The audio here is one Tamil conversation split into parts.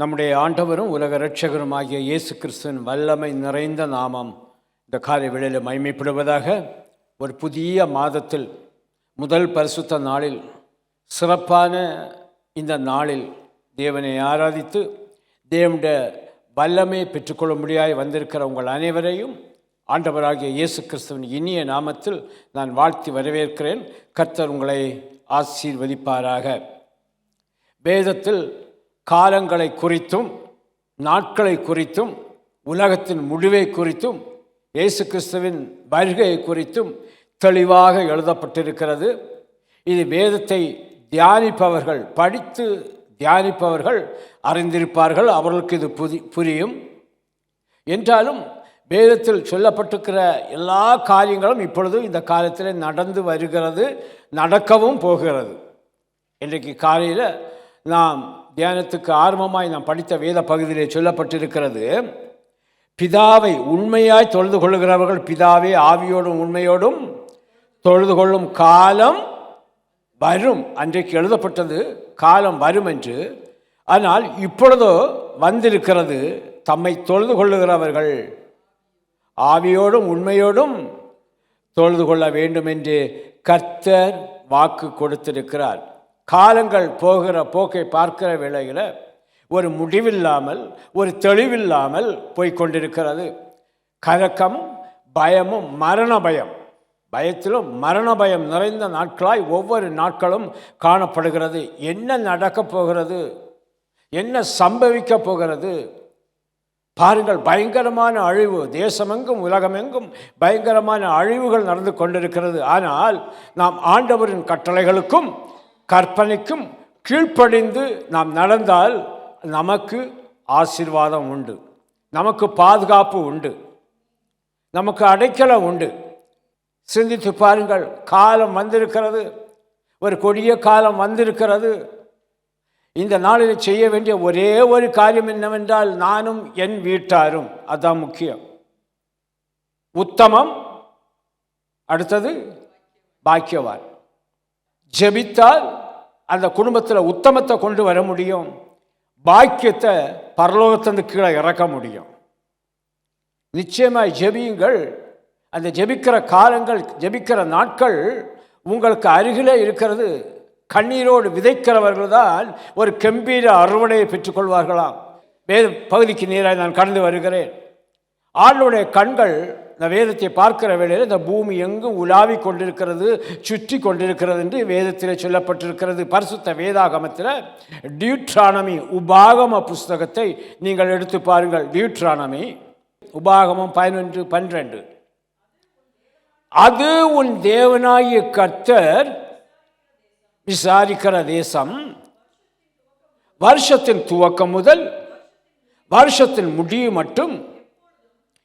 நம்முடைய ஆண்டவரும் உலக இரட்சகரும் ஆகிய இயேசு கிறிஸ்துவின் வல்லமை நிறைந்த நாமம் இந்த காலை வேளையில் மகிமைப்படுவதாக. ஒரு புதிய மாதத்தில் முதல் பரிசுத்த நாளில், சிறப்பான இந்த நாளில் தேவனை ஆராதித்து தேவனுடைய வல்லமை பெற்றுக்கொள்ள முடியாய் வந்திருக்கிற உங்கள் அனைவரையும் ஆண்டவராகிய இயேசு கிறிஸ்துவின் இனிய நாமத்தில் நான் வாழ்த்தி வரவேற்கிறேன். கர்த்தர் உங்களை ஆசீர்வதிப்பாராக. வேதத்தில் காலங்களை குறித்தும் நாட்களை குறித்தும் உலகத்தின் முடிவை குறித்தும் இயேசு கிறிஸ்துவின் வருகை குறித்தும் தெளிவாக எழுதப்பட்டிருக்கிறது. இது வேதத்தை தியானிப்பவர்கள், படித்து தியானிப்பவர்கள் அறிந்திருப்பார்கள், அவர்களுக்கு இது புரியும். என்றாலும் வேதத்தில் சொல்லப்பட்டிருக்கிற எல்லா காரியங்களும் இப்பொழுது இந்த காலத்தில் நடந்து வருகிறது, நடக்கவும் போகிறது. இன்றைக்கு காலையில் நாம் தியானத்துக்கு ஆர்வமாய் நாம் படித்த வேத பகுதியிலே சொல்லப்பட்டிருக்கிறது, பிதாவை உண்மையாய் தொழுது கொள்ளுகிறவர்கள் பிதாவே ஆவியோடும் உண்மையோடும் தொழுது கொள்ளும் காலம் வரும். அன்றைக்கு எழுதப்பட்டது காலம் வரும் என்று. ஆனால் இப்பொழுதோ வந்திருக்கிறது, தம்மை தொழுது கொள்ளுகிறவர்கள் ஆவியோடும் உண்மையோடும் தொழுது கொள்ள வேண்டும் என்று கர்த்தர் வாக்கு கொடுத்திருக்கிறார். காலங்கள் போகிற போக்கை பார்க்கிற வேளையில் ஒரு முடிவில்லாமல், ஒரு தெளிவில்லாமல் போய்கொண்டிருக்கிறது. கலக்கமும் பயமும் மரண பயம், பயத்திலும் மரண பயம் நிறைந்த நாட்களாய் ஒவ்வொரு நாட்களும் காணப்படுகிறது. என்ன நடக்கப் போகிறது, என்ன சம்பவிக்க போகிறது பாருங்கள். பயங்கரமான அழிவு, தேசமெங்கும் உலகமெங்கும் பயங்கரமான அழிவுகள் நடந்து கொண்டிருக்கிறது. ஆனால் நாம் ஆண்டவரின் கட்டளைகளுக்கும் கற்பனைக்கும் கீழ்ப்படிந்து நாம் நடந்தால் நமக்கு ஆசீர்வாதம் உண்டு, நமக்கு பாதுகாப்பு உண்டு, நமக்கு அடைக்கலம் உண்டு. சிந்தித்து பாருங்கள், காலம் வந்திருக்கிறது, ஒரு கொடிய காலம் வந்திருக்கிறது. இந்த நாளில் செய்ய வேண்டிய ஒரே ஒரு காரியம் என்னவென்றால், நானும் என் வீட்டாரும், அதுதான் முக்கியம். உத்தமம், அடுத்தது பாக்கியவான். ஜெபித்தால் அந்த குடும்பத்தில் உத்தமத்தை கொண்டு வர முடியும், பாக்கியத்தை பரலோகத்திலிருந்து கீழே இறக்க முடியும். நிச்சயமாய் ஜெபியுங்கள். அந்த ஜெபிக்கிற காலங்கள், ஜெபிக்கிற நாட்கள் உங்களுக்கு அருகிலே இருக்கிறது. கண்ணீரோடு விதைக்கிறவர்கள் தான் ஒரு கம்பீர அறுவடையை பெற்றுக்கொள்வார்களாம். வேத பகுதிக்கு நேராக நான் கடந்து வருகிறேன். ஆளுடைய கண்கள் இந்த வேதத்தை பார்க்கிற வேளையில் இந்த பூமி எங்கும் உலாவி கொண்டிருக்கிறது, சுற்றி கொண்டிருக்கிறது என்று வேதத்தில் சொல்லப்பட்டிருக்கிறது. பரிசுத்த வேதாகமத்தில் டியூட்ரானமி, உபாகம புஸ்தகத்தை நீங்கள் எடுத்து பாருங்கள். டியூட்ரானமி உபாகமம் 11:12. அது உன் தேவனாகிய கர்த்தர் விசாரிக்கிற தேசம், வருஷத்தின் துவக்கம் முதல் வருஷத்தின் முடிவு மட்டும்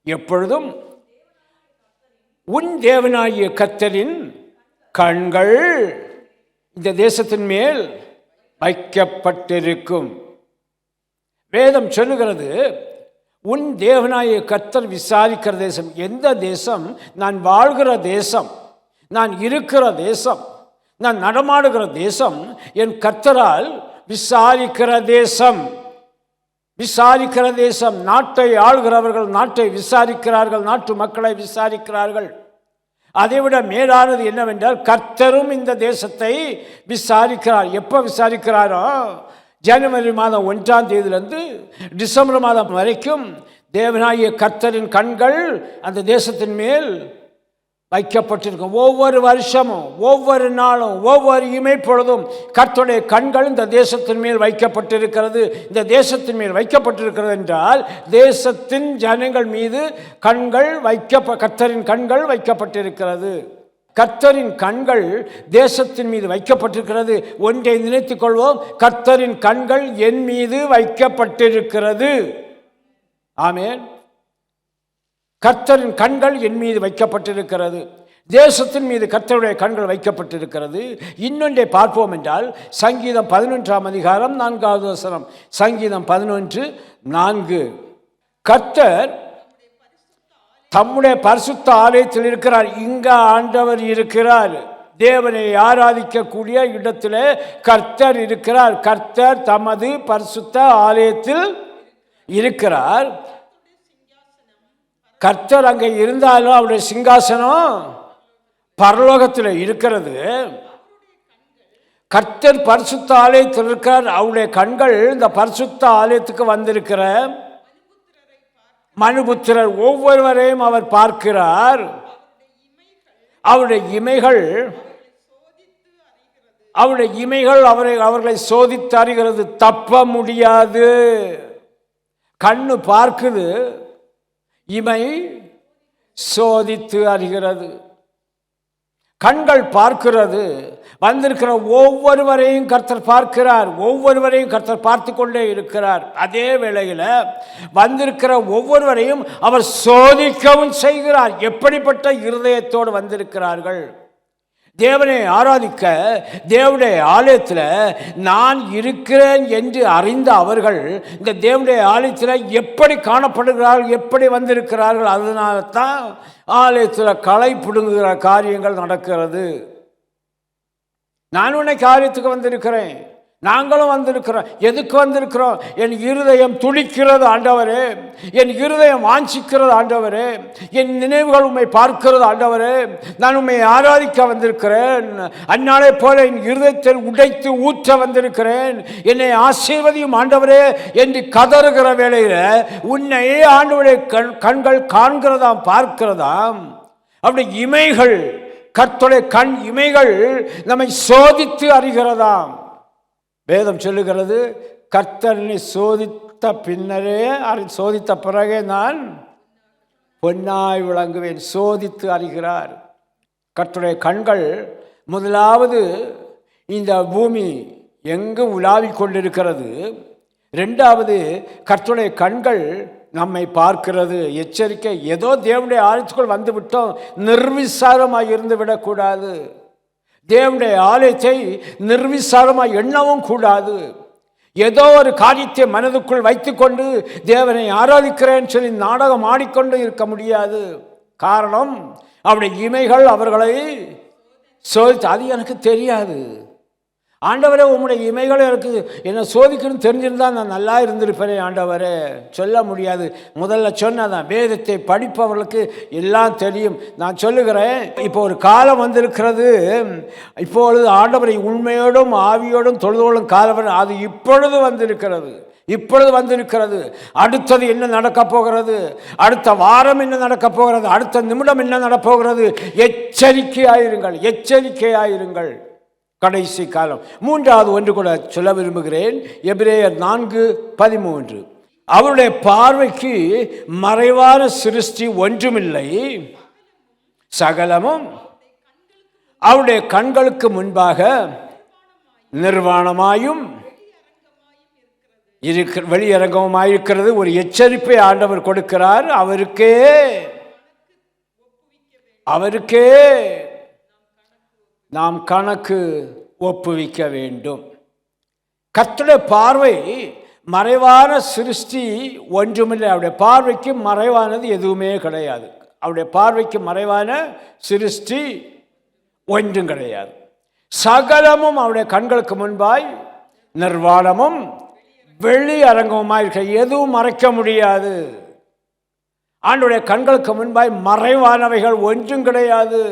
எப்பொழுதும் உன் தேவனாகிய கர்த்தரின் கண்கள் இந்த தேசத்தின் மேல் வைக்கப்பட்டிருக்கும். வேதம் சொல்லுகிறது, உன் தேவனாகிய கர்த்தர் விசாரிக்கிற தேசம். எந்த தேசம்? நான் வாழ்கிற தேசம், நான் இருக்கிற தேசம், நான் நடமாடுகிற தேசம் என் கர்த்தரால் விசாரிக்கிற தேசம். விசாரிக்கிற தேசம். நாட்டை ஆளுகிறவர்கள் நாட்டை விசாரிக்கிறார்கள், நாட்டு மக்களை விசாரிக்கிறார்கள். அதைவிட மேலானது என்னவென்றால், கர்த்தரும் இந்த தேசத்தை விசாரிக்கிறார். எப்போ விசாரிக்கிறாரோ, ஜனவரி மாதம் 1ஆம் தேதியிலிருந்து டிசம்பர் மாதம் வரைக்கும் தேவனாகிய கர்த்தரின் கண்கள் அந்த தேசத்தின் மேல் வைக்கப்பட்டிருக்கும். ஒவ்வொரு வருஷமும், ஒவ்வொரு நாளும், ஒவ்வொரு இமைப்பொழுதும் கர்த்தருடைய கண்கள் இந்த தேசத்தின் மேல் வைக்கப்பட்டிருக்கிறது. இந்த தேசத்தின் மேல் வைக்கப்பட்டிருக்கிறது என்றால் தேசத்தின் ஜனங்கள் மீது கண்கள் கர்த்தரின் கண்கள் வைக்கப்பட்டிருக்கிறது. கர்த்தரின் கண்கள் தேசத்தின் மீது வைக்கப்பட்டிருக்கிறது. ஒன்றை நினைத்துக் கொள்வோம், கர்த்தரின் கண்கள் என் மீது வைக்கப்பட்டிருக்கிறது. ஆமென். கர்த்தரின் கண்கள் என் மீது வைக்கப்பட்டிருக்கிறது. தேசத்தின் மீது கர்த்தருடைய கண்கள் வைக்கப்பட்டிருக்கிறது. இன்னொன்றை பார்ப்போம் என்றால், சங்கீதம் 11ஆம் அதிகாரம் 4வது வசனம். சங்கீதம் 11:4. கர்த்தர் தம்முடைய பரிசுத்த ஆலயத்தில் இருக்கிறார். இங்க ஆண்டவர் இருக்கிறார். தேவனை ஆராதிக்கக்கூடிய இடத்திலே கர்த்தர் இருக்கிறார். கர்த்தர் தமது பரிசுத்த ஆலயத்தில் இருக்கிறார். கர்த்தர் அங்கே இருந்தாலும் அவருடைய சிங்காசனம் பரலோகத்தில் இருக்கிறது. கர்த்தர் பரிசுத்த ஆலயத்தில் இருக்கிறார். அவருடைய கண்கள் இந்த பரிசுத்த ஆலயத்துக்கு வந்திருக்கிற மனுபுத்திரர் ஒவ்வொருவரையும் அவர் பார்க்கிறார். அவருடைய இமைகள் அவர்களை சோதித்து அறிகிறது. தப்ப முடியாது. கண்ணு பார்க்குது, இமை சோதித்து அறிகிறது. கண்கள் பார்க்கிறது. வந்திருக்கிற ஒவ்வொருவரையும் கர்த்தர் பார்க்கிறார். ஒவ்வொருவரையும் கர்த்தர் பார்த்து கொண்டே இருக்கிறார். அதே வேளையில் வந்திருக்கிற ஒவ்வொருவரையும் அவர் சோதிக்கவும் செய்கிறார். எப்படிப்பட்ட இருதயத்தோடு வந்திருக்கிறார்கள்? தேவனை ஆராதிக்க தேவனுடைய ஆலயத்தில் நான் இருக்கிறேன் என்று அறிந்த அவர்கள் இந்த தேவனுடைய ஆலயத்தில் எப்படி காணப்படுகிறார்கள், எப்படி வந்திருக்கிறார்கள்? அதனால தான் ஆலயத்தில் களை பிடுங்குகிற காரியங்கள் நடக்கிறது. நான் உன்னை காரியத்துக்கு வந்திருக்கிறேன். நாங்களும் வந்திருக்கிறோம். எதுக்கு வந்திருக்கிறோம்? என் இருதயம் துடிக்கிறது ஆண்டவரே, என் இருதயம் வாஞ்சிக்கிறது ஆண்டவரே, என் நினைவுகள் உம்மை பார்க்கிறது ஆண்டவரே. நான் உம்மை ஆராதிக்க வந்திருக்கிறேன். அந்நாளை போல என் இருதயத்தை உடைத்து ஊற்ற வந்திருக்கிறேன். என்னை ஆசீர்வதியும் ஆண்டவரே என்று கதறுகிற வேளையில் உன்னை ஆண்டவருடைய கண்கள் காண்கிறதாம், பார்க்கிறதாம். அப்படி இமைகள், கர்த்தருடைய கண் இமைகள் நம்மை சோதித்து அறிகிறதாம். வேதம் சொல்லுகிறது, கர்த்தனை சோதித்த பின்னரே, சோதித்த பிறகே நான் பொன்னாய் விளங்குவேன். சோதித்து அறிகிறார். கர்த்தருடைய கண்கள் முதலாவது இந்த பூமி எங்கும் உலாவிக் கொண்டிருக்கிறது. இரண்டாவது கர்த்தருடைய கண்கள் நம்மை பார்க்கிறது. எச்சரிக்கை, ஏதோ தேவனுடைய ஆலயத்துக்குள் வந்து விட்டோம், நிர்விசாரமாக இருந்து விடக்கூடாது. தேவனுடைய ஆலயத்தை நிர்விசாரமாக எண்ணவும் கூடாது. ஏதோ ஒரு காரியத்தை மனதுக்குள் வைத்துக்கொண்டு தேவனை ஆராதிக்கிறேன்னு சொல்லி நாடகம் ஆடிக்கொண்டு இருக்க முடியாது. காரணம், அவருடைய இமைகள் அவர்களை சோதித்து, அது எனக்கு தெரியாது ஆண்டவரே, உம்முடைய இமைகள் எனக்கு என்ன சோதிக்கணும்னு தெரிஞ்சிருந்தால் நான் நல்லா இருந்திருப்பேனே ஆண்டவரே. சொல்ல முடியாது. முதல்ல சொன்னதான், வேதத்தை படிப்பவர்களுக்கு எல்லாம் தெரியும். நான் சொல்லுகிறேன், இப்போ ஒரு காலம் வந்திருக்கிறது. இப்பொழுது ஆண்டவரை உண்மையோடும் ஆவியோடும் தொழுதோடும் காலம், அது இப்பொழுது வந்திருக்கிறது. அடுத்தது என்ன நடக்க போகிறது? அடுத்த வாரம் என்ன நடக்க போகிறது? அடுத்த நிமிடம் என்ன நடப்போகிறது? எச்சரிக்கையாயிருங்கள். கடைசி காலம். மூன்றாவது ஒன்று கூட சொல்ல விரும்புகிறேன். எபிரேயர் 4:13. அவருடைய பார்வைக்கு மறைவான சிருஷ்டி ஒன்றுமில்லை, சகலமும் அவருடைய கண்களுக்கு முன்பாக நிர்வாணமாயும் வெளியரங்கமாயிருக்கிறது. ஒரு எச்சரிப்பை ஆண்டவர் கொடுக்கிறார். அவருக்கே நாம் கணக்கு ஒப்புவிக்க வேண்டும். கர்த்தருடைய பார்வை மறைவான சிருஷ்டி ஒன்றுமில்லை. அவருடைய பார்வைக்கு மறைவானது எதுவுமே கிடையாது. அவருடைய பார்வைக்கு மறைவான சிருஷ்டி ஒன்றும் கிடையாது. சகலமும் அவருடைய கண்களுக்கு முன்பாய் நிர்வாணமும் வெளி அரங்கமுமாய் இருக்க, எதுவும் மறைக்க முடியாது. ஆண்டவருடைய கண்களுக்கு முன்பாய் மறைவானவைகள் ஒன்றும் கிடையாது.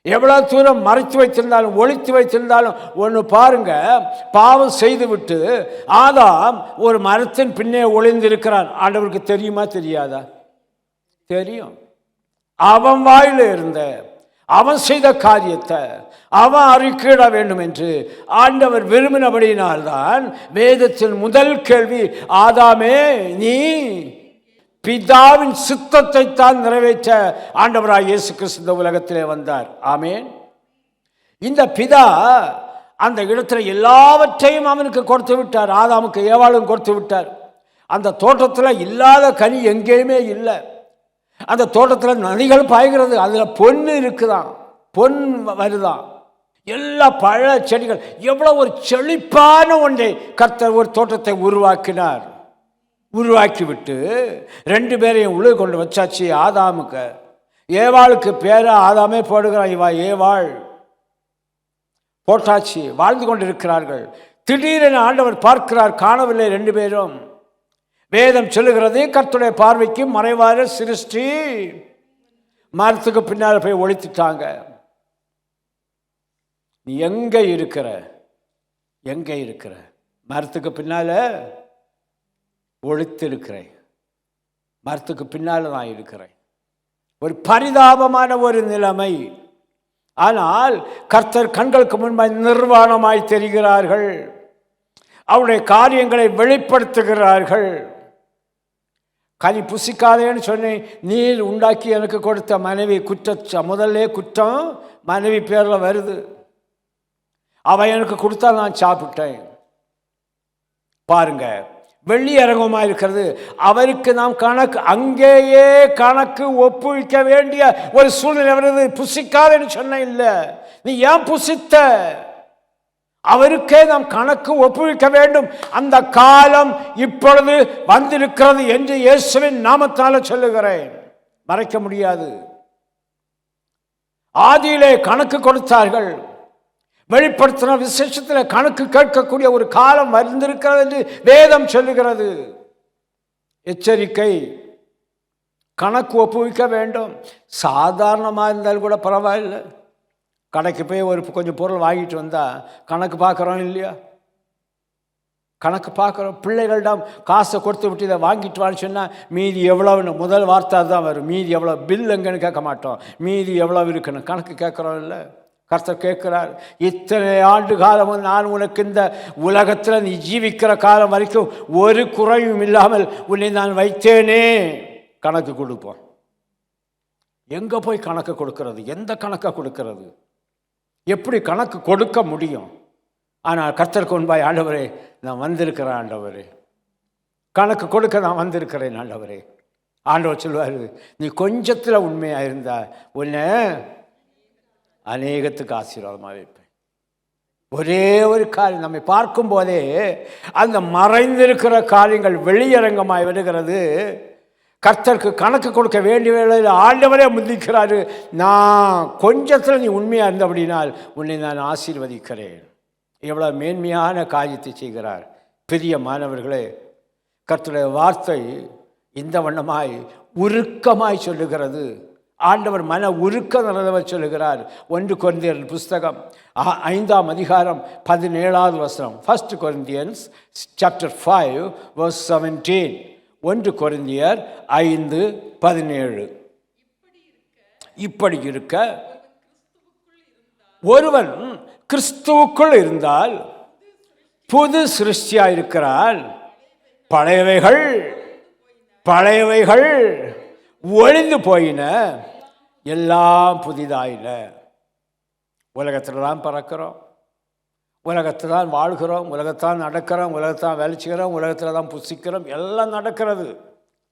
எவ்வளவு தூரம் மறைத்து வைத்திருந்தாலும் ஒளித்து வைத்திருந்தாலும் ஒன்று பாருங்க, பாவம் செய்துவிட்டு ஆதாம் ஒரு மரத்தின் பின்னே ஒளிந்திருக்கிறான். ஆண்டவருக்கு தெரியுமா தெரியாதா? தெரியும். அவன் வாயில இருந்த அவன் செய்த காரியத்தை அவன் அறிக்கையிட வேண்டும் என்று ஆண்டவர் விரும்பினபடியினால்தான் வேதத்தின் முதல் கேள்வி, ஆதாமே நீ பிதாவின் சித்தத்தை தான் நிறைவேற்ற ஆண்டவராய் இயேசு கிறிஸ்து இந்த உலகத்திலே வந்தார். ஆமேன். இந்த பிதா அந்த இடத்துல எல்லாவற்றையும் அவனுக்கு கொடுத்து விட்டார். ஆதாமுக்கு ஏவாளும் கொடுத்து விட்டார். அந்த தோட்டத்தில் இல்லாத கனி எங்கேயுமே இல்லை. அந்த தோட்டத்தில் நதிகள் பாய்கிறது, அதில் பொண்ணு இருக்குதான், பொன் வருதான், எல்லா பழ செடிகள், எவ்வளோ ஒரு செழிப்பான ஒன்றை கர்த்தர் ஒரு தோட்டத்தை உருவாக்கிவிட்டு ரெண்டு பேரையும் உள்ள கொண்டு வச்சாச்சு. ஆதாமுக்கு ஏவாளுக்கு பேரை ஆதாமே போடுகிறான். இவா ஏவாள் போட்டாச்சு, வாழ்ந்து கொண்டிருக்கிறார்கள். திடீரென ஆண்டவர் பார்க்கிறார், காணவில்லை 2 பேரும். வேதம் சொல்லுகிறது, கர்த்தருடைய பார்வைக்கு மறைவார சிருஷ்டி மரத்துக்கு பின்னால் போய் ஒளித்துட்டாங்க. நீ எங்க இருக்கிற? எங்க இருக்கிற? மரத்துக்கு பின்னால ஒளித்து இருக்கிறேன். மரத்துக்கு பின்னால நான் இருக்கிறேன். ஒரு பரிதாபமான ஒரு நிலைமை. ஆனால் கர்த்தர் கண்களுக்கு முன்பாய் நிர்வாணமாய் தெரிகிறார்கள். அவருடைய காரியங்களை வெளிப்படுத்துகிறார்கள். கனி புசிக்காதேன்னு சொன்னேன். நீர் உண்டாக்கி எனக்கு கொடுத்த மனைவி முதல்ல குற்றம் மனைவி பேரில் வருது. அவன் எனக்கு கொடுத்தா நான் சாப்பிட்டேன். பாருங்க, வெள்ளி அரங்கமாக இருக்கிறது. அவருக்கு நாம் கணக்கு, அங்கேயே கணக்கு ஒப்புவிக்க வேண்டிய ஒரு சூழ்நிலை வருது. புசிக்காதேன்னு சொன்ன இல்லை, நீ ஏன் புசித்த? அவருக்கே நாம் கணக்கு ஒப்புவிக்க வேண்டும். அந்த காலம் இப்பொழுது வந்திருக்கிறது என்று இயேசுவின் நாமத்தால் சொல்லுகிறேன். மறைக்க முடியாது. ஆதியிலே கணக்கு கொடுத்தார்கள். வெளிப்படுத்தின விசேஷத்தில் கணக்கு கேட்கக்கூடிய ஒரு காலம் வந்திருக்கிறது என்று வேதம் சொல்லுகிறது. எச்சரிக்கை, கணக்கு ஒப்புவிக்க வேண்டும். சாதாரணமாக இருந்தாலும் கூட பரவாயில்லை. கடைக்கு போய் கொஞ்சம் பொருள் வாங்கிட்டு வந்தால் கணக்கு பார்க்குறோம் இல்லையா? கணக்கு பார்க்குறோம். பிள்ளைகளிடம் காசை கொடுத்து விட்டு இதை வாங்கிட்டு வான்னு சொன்னால் மீதி எவ்வளவுன்னு முதல் வார்த்தை தான் வரும். மீதி எவ்வளோ, பில் எங்கன்னு கேட்க மாட்டோம். மீதி எவ்வளோ இருக்குன்னு கணக்கு கேட்குறோம் இல்லை? கர்த்தர் கேட்கிறார், இத்தனை ஆண்டு காலமும் நான் உனக்கு இந்த உலகத்தில் நீ ஜீவிக்கிற காலம் வரைக்கும் ஒரு குறையும் இல்லாமல் உன்னை நான் வைத்தேனே, கணக்கு கொடுப்போம். எங்கே போய் கணக்கு கொடுக்கிறது? எந்த கணக்கை கொடுக்கிறது? எப்படி கணக்கு கொடுக்க முடியும்? ஆனால் கர்த்தருக்கு முன்பாய், ஆண்டவரே நான் வந்திருக்கிறேன், ஆண்டவரே கணக்கு கொடுக்க நான் வந்திருக்கிறேன் ஆண்டவரே. ஆண்டவர் சொல்வார், நீ கொஞ்சத்தில் உண்மையாக இருந்தா உன்னை அநேகத்துக்கு ஆசீர்வாதமாக வைப்பேன். ஒரே ஒரு காரியம், நம்மை பார்க்கும் போதே அந்த மறைந்திருக்கிற காரியங்கள் வெளியரங்கமாய் வருகிறது. கர்த்தருக்கு கணக்கு கொடுக்க வேண்டிய வேளையில் ஆண்டவரே முந்திக்கிறாரு. நான் கொஞ்சத்தில் நீ உண்மையாக இருந்த அப்படினால் உன்னை நான் ஆசீர்வதிக்கிறேன். எவ்வளோ மேன்மையான காரியத்தை செய்கிறார். பெரிய மாணவர்களே, கர்த்தருடைய வார்த்தை இந்த வண்ணமாய் உருக்கமாய் சொல்லுகிறது. ஆண்டவர் மன உருக்க நிறந்தவர் சொல்லுகிறார். 1 கொரிந்தியர் புஸ்தகம் 5ஆம் அதிகாரம் 17வது வசனம். 1 Corinthians chapter 5 verse 17. 1 கொரிந்தியர் 5:17. இப்படி இருக்க ஒருவன் கிறிஸ்துவுக்குள் இருந்தால் புது சிருஷ்டியாயிருக்கிறான். பழையவைகள் ஒழிந்து போயின, எல்லாம் புதிதாயின. உலகத்தில் தான் பிறக்கிறோம், உலகத்தில் தான் வாழ்கிறோம், உலகத்தான் நடக்கிறோம், உலகத்தான் வேலை செய்கிறோம், உலகத்தில் தான் புசிக்கிறோம், எல்லாம் நடக்கிறது.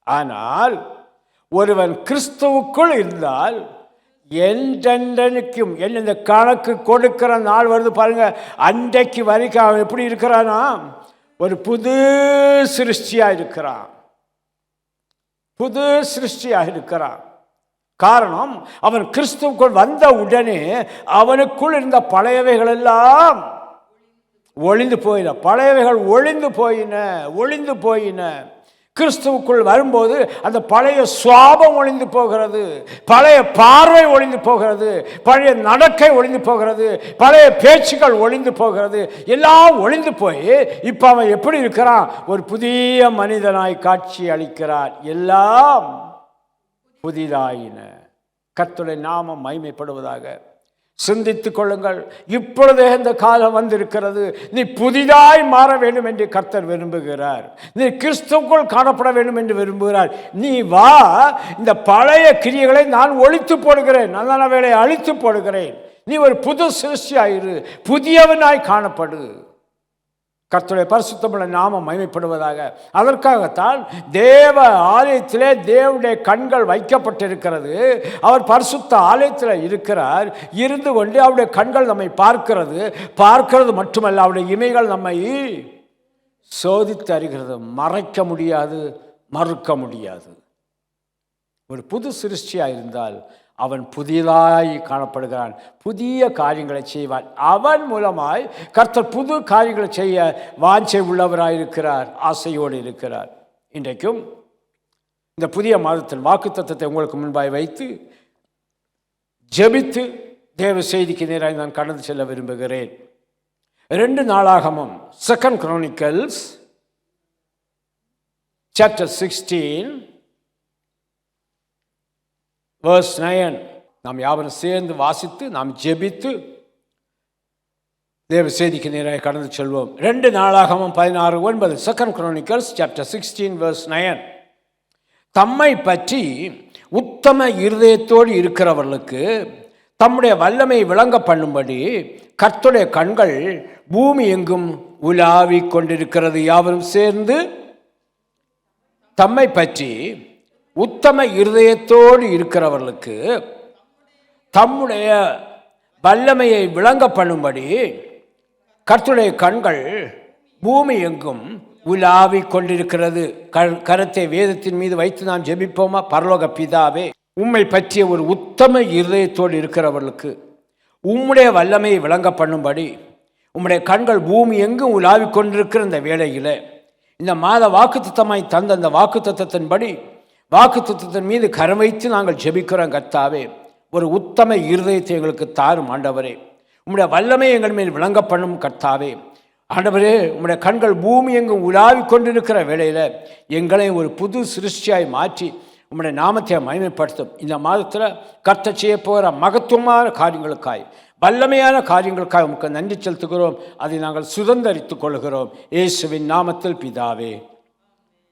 ஆனால் ஒருவன் கிறிஸ்துவுக்குள் இருந்தால் என்றென்றைக்கும் இந்த கணக்கு கொடுக்கிற நாள் வருது பாருங்க. அன்றைக்கு வரைக்கும் அவன் எப்படி இருக்கிறானா? ஒரு புது சிருஷ்டியாக இருக்கிறான். புது சிருஷ்டியாக இருக்கிறான். காரணம், அவன் கிறிஸ்துவுக்குள் வந்த உடனே அவனுக்குள் இருந்த பழையவைகள் எல்லாம் ஒளிந்து போயின. பழையவைகள் ஒளிந்து போயின. கிறிஸ்துவுக்குள் வரும்போது அந்த பழைய சுவாபம் ஒளிந்து போகிறது, பழைய பார்வை ஒளிந்து போகிறது, பழைய நடக்கை ஒளிந்து போகிறது, பழைய பேச்சுக்கள் ஒளிந்து போகிறது. எல்லாம் ஒளிந்து போய் இப்போ அவன் எப்படி இருக்கிறான்? ஒரு புதிய மனிதனாய் காட்சி அளிக்கிறான். எல்லாம் புதிதாயின. கர்த்தருடைய நாமம் மகிமைப்படுவதாக. சிந்தித்துக் கொள்ளுங்கள். இப்பொழுதே இந்த காலம் வந்திருக்கிறது. நீ புதிதாய் மாற வேண்டும் என்று கர்த்தர் விரும்புகிறார். நீ கிறிஸ்துவுக்குள் காணப்பட வேண்டும் என்று விரும்புகிறார். நீ வா, இந்த பழைய கிரியைகளை நான் ஒழித்து போடுகிறேன், நல்ல வேலை அழித்து போடுகிறேன். நீ ஒரு புது சிருஷ்டியாயிரு, புதியவனாய் காணப்படு. கர்த்தருடைய பரிசுத்தமுள்ள நாமம் மகிமைப்படுவதாக. அதற்காகத்தான் தேவ ஆலயத்திலே தேவனுடைய கண்கள் வைக்கப்பட்டிருக்கிறது. அவர் பரிசுத்த ஆலயத்தில் இருக்கிறார். இருந்து கொண்டு அவருடைய கண்கள் நம்மை பார்க்கிறது மட்டுமல்ல, அவருடைய இமைகள் நம்மை சோதித்து அறிகிறது. மறைக்க முடியாது, மறுக்க முடியாது. ஒரு புது சிருஷ்டியாக இருந்தால் அவன் புதியதாய் காணப்படுகிறான், புதிய காரியங்களை செய்வான். அவன் மூலமாய் கர்த்தர் புது காரியங்களை செய்ய வாஞ்சை உள்ளவராயிருக்கிறார், ஆசையோடு இருக்கிறார். இன்றைக்கும் இந்த புதிய மாதத்தின் வாக்குத்தத்தத்தை உங்களுக்கு முன்பாய் வைத்து ஜெபித்து தேவ செய்திக்கு நேராக நான் கடந்து செல்ல விரும்புகிறேன். 2 நாளாகமம் 2 Chronicles chapter 16 verse 9 நாம் யாவரும் சேர்ந்து வாசித்து நாம் ஜெபித்து தேவ செய்திக்கு நேராக கடந்து செல்வோம். 2 நாளாகமம் 16:9 2 Chronicles chapter 16 verse 9. தம்மை பற்றி உத்தம இருதயத்தோடு இருக்கிறவர்களுக்கு தம்முடைய வல்லமை விளங்க பண்ணும்படி கர்த்தருடைய கண்கள் பூமி எங்கும் உலாவிக் கொண்டிருக்கிறது. யாவரும் சேர்ந்து தம்மை பற்றி உத்தம இருதயத்தோடு இருக்கிறவர்களுக்கு தம்முடைய வல்லமையை விளங்க பண்ணும்படி கர்த்தருடைய கண்கள் பூமி எங்கும் உலாவிக் கொண்டிருக்கிறது. கரத்தை வேதத்தின் மீது வைத்து நாம் ஜெபிப்போமா? பரலோக பிதாவே, உம்மை பற்றிய ஒரு உத்தம இருதயத்தோடு இருக்கிறவர்களுக்கு உம்முடைய வல்லமையை விளங்க பண்ணும்படி உம்முடைய கண்கள் பூமி எங்கும் உலாவிக் கொண்டிருக்கிற இந்த வேளையில் இந்த மாத வாக்குத்தத்தமாய் தந்த அந்த வாக்குத்தத்தத்தின்படி வாக்குத்தத்தத்தின் மீது கரம் வைத்து நாங்கள் ஜெபிக்கிறோம். கர்த்தாவே, ஒரு உத்தம இருதயத்தை எங்களுக்கு தாரும் ஆண்டவரே. உம்முடைய வல்லமை எங்கள் மேல் விளங்க பண்ணும் கர்த்தாவே. ஆண்டவரே, உம்முடைய கண்கள் பூமி எங்கும் உலாவிக் கொண்டிருக்கிற வேளையில் எங்களை ஒரு புது சிருஷ்டியாய் மாற்றி உம்முடைய நாமத்தை மகிமைப்படுத்தும். இந்த மாதத்தில் கர்த்தர் செய்ய போகிற மகத்துவமான காரியங்களுக்காய் வல்லமையான காரியங்களுக்காக உமக்கு நன்றி செலுத்துகிறோம். அதை நாங்கள் சுதந்தரித்துக் கொள்கிறோம். இயேசுவின் நாமத்தில் பிதாவே,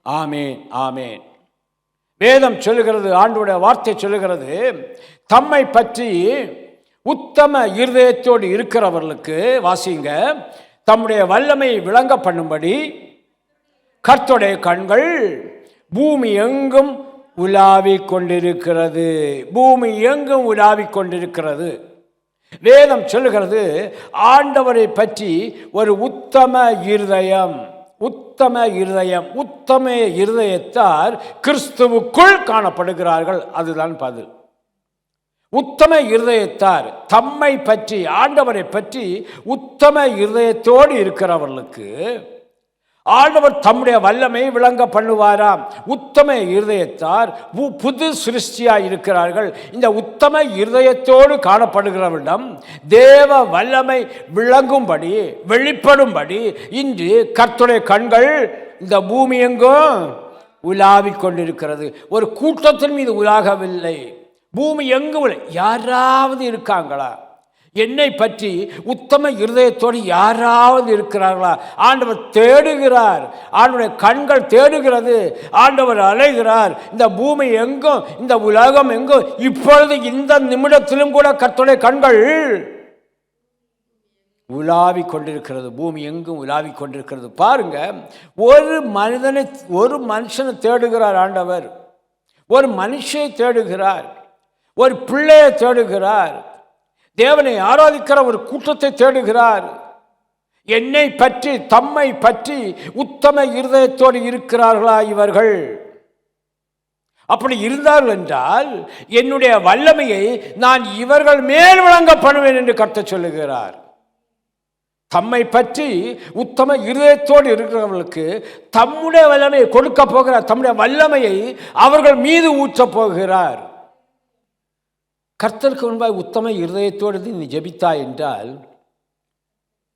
ஆமேன், ஆமேன். வேதம் சொல்லுகிறது, ஆண்டவருடைய வார்த்தை சொல்லுகிறது, தம்மை பற்றி உத்தம இருதயத்தோடு இருக்கிறவர்களுக்கு வாசிங்க, தம்முடைய வல்லமையை விளங்க பண்ணும்படி கர்த்தருடைய கண்கள் பூமி எங்கும் உலாவிக் கொண்டிருக்கிறது. பூமி எங்கும் உலாவிக் கொண்டிருக்கிறது. வேதம் சொல்லுகிறது, ஆண்டவரை பற்றி ஒரு உத்தம இருதயம், உத்தம இருதயம், உத்தம இருதயத்தார் கிறிஸ்துவுக்குள் காணப்படுகிறார்கள். அதுதான் பதில். உத்தம இருதயத்தார் தம்மை பற்றி, ஆண்டவரை பற்றி உத்தம இருதயத்தோடு இருக்கிறவர்களுக்கு ஆண்டவர் தம்முடைய வல்லமை விளங்க பண்ணுவாராம். உத்தம இருதயத்தார் புது சிருஷ்டியாய் இருக்கிறார்கள். இந்த உத்தம இருதயத்தோடு காணப்படுகிறவரிடம் தேவ வல்லமை விளங்கும்படி, வெளிப்படும்படி இன்று கர்த்தருடைய கண்கள் இந்த பூமி எங்கும் உலாவிக் கொண்டிருக்கிறது. ஒரு கூட்டத்தின் மீது உலாகவில்லை, பூமி எங்கும். யாராவது இருக்காங்களா என்னை பற்றி உத்தம இருதயத்தோடு? யாராவது இருக்கிறார்களா? ஆண்டவர் தேடுகிறார், ஆண்டவருடைய கண்கள் தேடுகிறது, ஆண்டவர் அலைகிறார். இந்த பூமி எங்கும், இந்த உலகம் எங்கும், இப்பொழுது இந்த நிமிடத்திலும் கூட கர்த்தருடைய கண்கள் உலாவிக் கொண்டிருக்கிறது. பூமி எங்கும் உலாவிக் கொண்டிருக்கிறது. பாருங்க, ஒரு மனுஷனை தேடுகிறார் ஆண்டவர், ஒரு மனுஷனை தேடுகிறார், ஒரு பிள்ளையை தேடுகிறார், தேவனை ஆராதிக்கிற ஒரு கூட்டத்தை தேடுகிறார். என்னை பற்றி, தம்மை பற்றி உத்தம இருதயத்தோடு இருக்கிறார்களா இவர்கள்? அப்படி இருந்தார்கள் என்றால் என்னுடைய வல்லமையை நான் இவர்கள் மேல் விளங்க பண்ணுவேன் என்று கர்த்தர் சொல்லுகிறார். தம்மை பற்றி உத்தம இருதயத்தோடு இருக்கிறவர்களுக்கு தம்முடைய வல்லமையை கொடுக்க போகிறார். தம்முடைய வல்லமையை அவர்கள் மீது ஊற்றப் போகிறார். கர்த்தருக்கு முன்பாக உத்தம இருதயத்தோடு நீ ஜெபித்தாய் என்றால்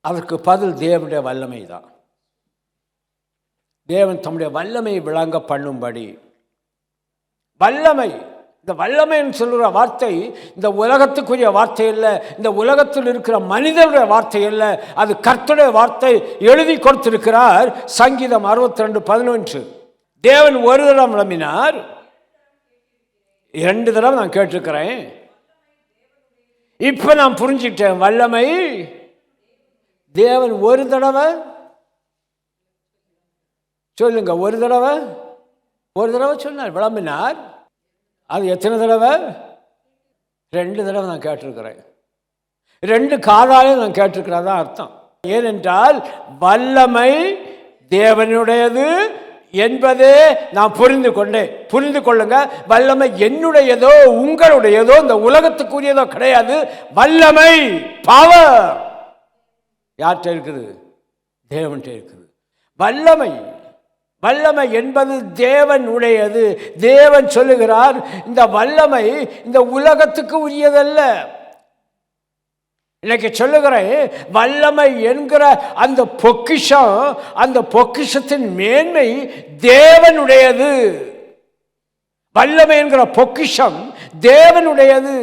அதற்கு பதில் தேவனுடைய வல்லமை தான். தேவன் தம்முடைய வல்லமையை விளங்க பண்ணும்படி, வல்லமை, இந்த வல்லமைன்னு சொல்கிற வார்த்தை இந்த உலகத்துக்குரிய வார்த்தை இல்லை, இந்த உலகத்தில் இருக்கிற மனிதனுடைய வார்த்தை இல்லை, அது கர்த்தருடைய வார்த்தை. எழுதி கொடுத்திருக்கிறார். சங்கீதம் 62:11. தேவன் ஒரு தடவை விளம்பினார், 2 தடவை நான் கேட்டிருக்கிறேன். இப்ப நான் புரிஞ்சுக்கிட்டேன், வல்லமை தேவன் ஒரு தடவை சொல்லுங்க, ஒரு தடவை சொன்னார், விளம்பினார். அது எத்தனை தடவை? 2 தடவை நான் கேட்டிருக்கிறேன். 2 காதாலே நான் கேட்டிருக்கிறதா அர்த்தம். ஏனென்றால் வல்லமை தேவனுடையது, என்பதே நான் புரிந்து கொள்ளுங்க. வல்லமை என்னுடையதோ உங்களுடையதோ இந்த உலகத்துக்குரியதோ கிடையாது. வல்லமை, பவர் யார்கிட்ட இருக்குது? தேவன்கிட்ட இருக்குது. வல்லமை என்பது தேவனுடையது. தேவன் சொல்லுகிறார், இந்த வல்லமை இந்த உலகத்துக்கு உரியதல்ல. இன்னைக்கு சொல்லுகிறேன், வல்லமை என்கிற அந்த பொக்கிஷம், அந்த பொக்கிஷத்தின் மேன்மை தேவனுடையது. வல்லமை என்கிற பொக்கிஷம் தேவனுடையது.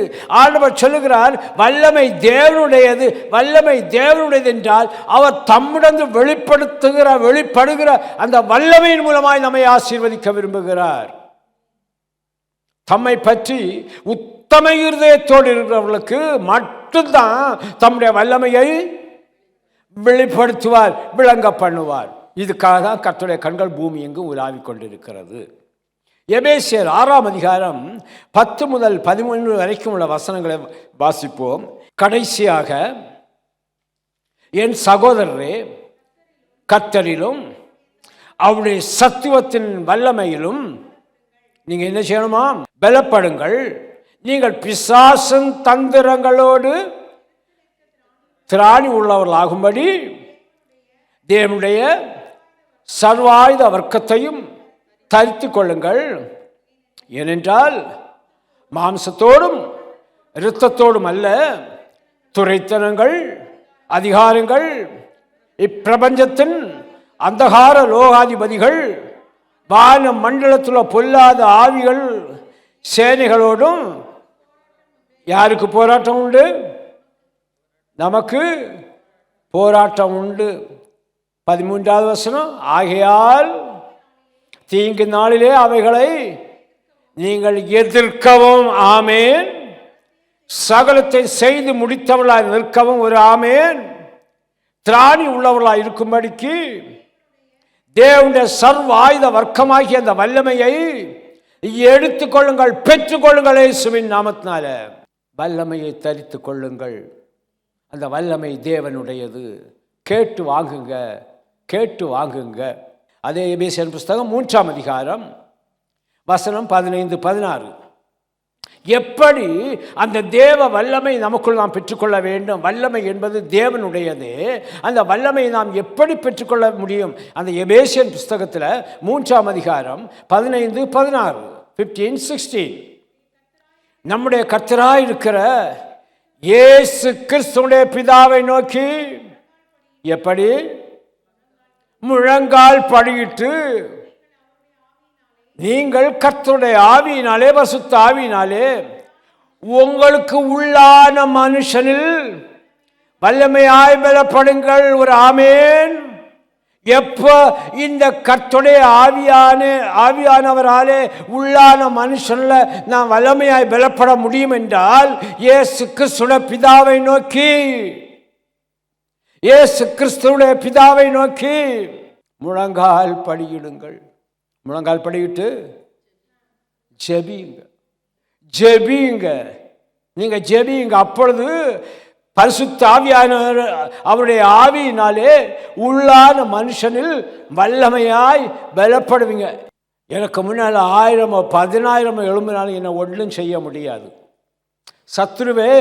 ஆண்டவர் சொல்லுகிறார், வல்லமை தேவனுடையது. வல்லமை தேவனுடையது என்றால் அவர் தம்மிடந்து வெளிப்படுகிற அந்த வல்லமையின் மூலமாய் நம்மை ஆசீர்வதிக்க விரும்புகிறார். தம்மை பற்றி உத்தம இருதயத்தோடு இருக்கிறவர்களுக்கு மட்டும்தான் தம்முடைய வல்லமையை வெளிப்படுத்துவார், விளங்க பண்ணுவார். இதுக்காக தான் கர்த்தருடைய கண்கள் பூமி எங்கும் உலாவிக் கொண்டிருக்கிறது. எபேசியர் 6ஆம் அதிகாரம் 10 முதல் 13 வரைக்கும் உள்ள வசனங்களை வாசிப்போம். கடைசியாக, என் சகோதரரே, கர்த்தரிலும் அவருடைய சத்துவத்தின் வல்லமையிலும் நீங்க என்ன செய்யணுமா? பலப்படுங்கள். நீங்கள் பிசாசின் தந்திரங்களோடு திராணி உள்ளவர்களாகும்படி தேவனுடைய சர்வாயுத வர்க்கத்தையும் தரித்து கொள்ளுங்கள். ஏனென்றால் மாம்சத்தோடும் இரத்தத்தோடும் அல்ல, துரைத்தனங்கள், அதிகாரங்கள், இப்பிரபஞ்சத்தின் அந்தகார லோகாதிபதிகள், வான மண்டலத்தில் பொல்லாத ஆவிகள் சேனைகளோடும் யாருக்கு போராட்டம் உண்டு? நமக்கு போராட்டம் உண்டு. 13வது வசனம், ஆகையால் தீங்கு நாளிலே அவைகளை நீங்கள் எதிர்க்கவும், ஆமேன், சகலத்தை செய்து முடித்தவர்களாய் நிற்கவும் ஒரு ஆமேன், திராணி உள்ளவர்களாய் இருக்கும்படிக்கு தேவனுடைய சர்வ ஆயுத வர்க்கமாகிய அந்த வல்லமையை எடுத்துக்கொள்ளுங்கள், பெற்றுக்கொள்ளுங்கள். இயேசுவின் நாமத்தினால வல்லமையை தரித்து கொள்ளுங்கள். அந்த வல்லமை தேவனுடையது. கேட்டு வாங்குங்க. அதே எபேசியர் புஸ்தகம் 3ஆம் அதிகாரம் வசனம் 15-16. எப்படி அந்த தேவ வல்லமை நமக்குள் நாம் பெற்றுக்கொள்ள வேண்டும்? வல்லமை என்பது தேவனுடையது. அந்த வல்லமையை நாம் எப்படி பெற்றுக்கொள்ள முடியும்? அந்த எபேசியன் புஸ்தகத்தில் 3ஆம் அதிகாரம் 15-16, 15-16, நம்முடைய கர்த்தராய் இருக்கிற இயேசு கிறிஸ்துவுடைய பிதாவை நோக்கி எப்படி முழங்கால் படியிட்டு, நீங்கள் கர்த்தருடைய ஆவியினாலே, பரிசுத்த ஆவியினாலே உங்களுக்கு உள்ளான மனுஷனில் வல்லமையாய் பலப்படுங்கள். ஒரு ஆமேன். எப்ப இந்த கர்த்தருடைய ஆவியானவராலே உள்ளான மனுஷன்ல நான் வல்லமையாய் பலப்பட முடியும் என்றால் இயேசு கிறிஸ்துடைய பிதாவை நோக்கி, இயேசு கிறிஸ்துவுடைய பிதாவை நோக்கி முழங்கால் படியிடுங்கள். முழங்கால் படியிட்டு ஜெபியுங்க. நீங்க ஜெபியுங்க. அப்பொழுது பரிசுத்த ஆவியானவர் அவருடைய ஆவியினாலே உள்ளான மனுஷனில் வல்லமையாய் பலப்படுவீங்க. எனக்கு முன்னால் 1000-10,000 எழும்பினாலும் என்னை ஒன்றும் செய்ய முடியாது. சத்துருவே,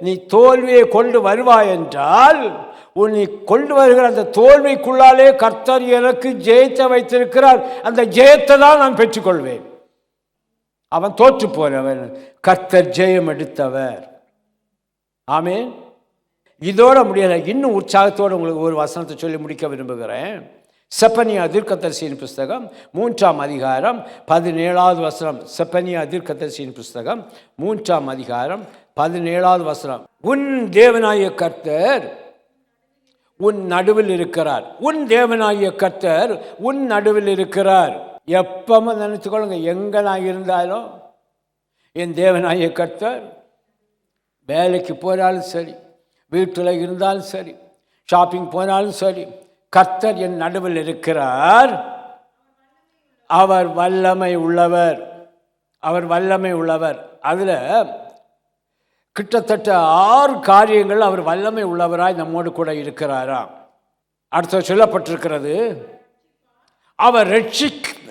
நீ தோல்வியை கொண்டு வருவாய் என்றால் நீ கொண்டு வருகிற அந்த தோல்விக்குள்ளாலே கர்த்தர் எனக்கு ஜெயத்தை வைத்திருக்கிறார். அந்த ஜெயத்தை தான் நான் பெற்றுக்கொள்வேன். அவன் தோற்று போனவன், கர்த்தர் ஜெயம் எடுத்தவர். ஆமேன். இதோட முடியலை, இன்னும் உற்சாகத்தோடு உங்களுக்கு ஒரு வசனத்தை சொல்லி முடிக்க விரும்புகிறேன். செப்பனியா தீர்க்கதரிசியின் புஸ்தகம் 3ஆம் அதிகாரம் 17வது வசனம். செப்பனியா தீர்க்கதரிசியின் புஸ்தகம் 3ஆம் அதிகாரம் 17வது வசனம். உன் தேவனாகிய கர்த்தர் உன் நடுவில் இருக்கிறார். உன் தேவனாகிய கர்த்தர் உன் நடுவில் இருக்கிறார். எப்பவும் நினைத்துக்கொள்ளுங்க, எங்க நான் இருந்தாலும் என் தேவனாகிய கர்த்தர், வேலைக்கு போனாலும் சரி, வீட்டில் இருந்தாலும் சரி, ஷாப்பிங் போனாலும் சரி, கர்த்தர் என் நடுவில் இருக்கிறார். அவர் வல்லமை உள்ளவர். அதில் கிட்டத்தட்ட 6 காரியங்கள் அவர் வல்லமை உள்ளவராய் நம்மோடு கூட இருக்கிறாராம். அடுத்த சொல்லப்பட்டிருக்கிறது, அவர்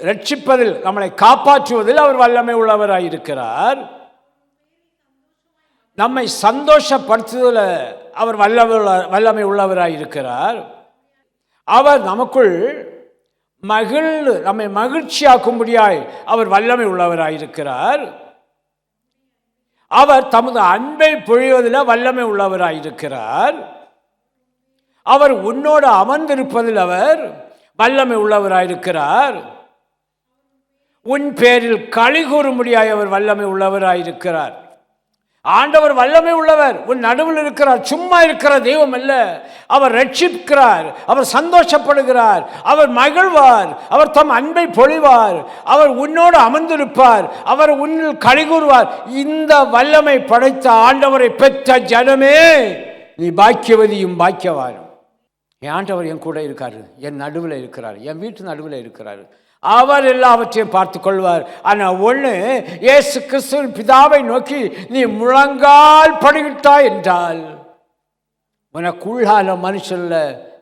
ரட்சிப்பதில், நம்மளை காப்பாற்றுவதில் அவர் வல்லமை உள்ளவராயிருக்கிறார். நம்மை சந்தோஷப்படுத்துவதில் அவர் வல்லமை உள்ளவராயிருக்கிறார். அவர் நமக்குள் நம்மை மகிழ்ச்சியாக்கும்படியாய் அவர் வல்லமை உள்ளவராயிருக்கிறார். அவர் தமது அன்பை பொழிவதில் வல்லமை உள்ளவராயிருக்கிறார். அவர் உன்னோடு அமர்ந்திருப்பதில் அவர் வல்லமை உள்ளவராயிருக்கிறார். உன் பேரில் களி கூறும்படியாய் அவர் வல்லமை உள்ளவராயிருக்கிறார். ஆண்டவர் வல்லமை உள்ளவர். உன் நடுவில் இருக்கிறார். சும்மா இருக்கிற தெய்வம் அல்ல. அவர் ரட்சிக்கிறார். அவர் சந்தோஷப்படுகிறார். அவர் மகிழ்வார். அவர் தம் அன்பை பொழிவார். அவர் உன்னோடு அமர்ந்திருப்பார். அவர் உன்னில் களி கூறுவார். இந்த வல்லமை படைத்த ஆண்டவரை பெற்ற ஜனமே, நீ பாக்கியவதியும் பாக்கியவானும். என் ஆண்டவர் என் கூட இருக்காரு, என் நடுவில் இருக்கிறார், என் வீட்டு நடுவில் இருக்கிறார். அவர் எல்லாவற்றையும் பார்த்து கொள்வார். ஆனால் ஒன்று, இயேசு கிறிஸ்துவின் பிதாவை நோக்கி நீ முழங்கால் படிக்கிட்டாய் என்றால் உனக்குள்ளால மனுஷன்ல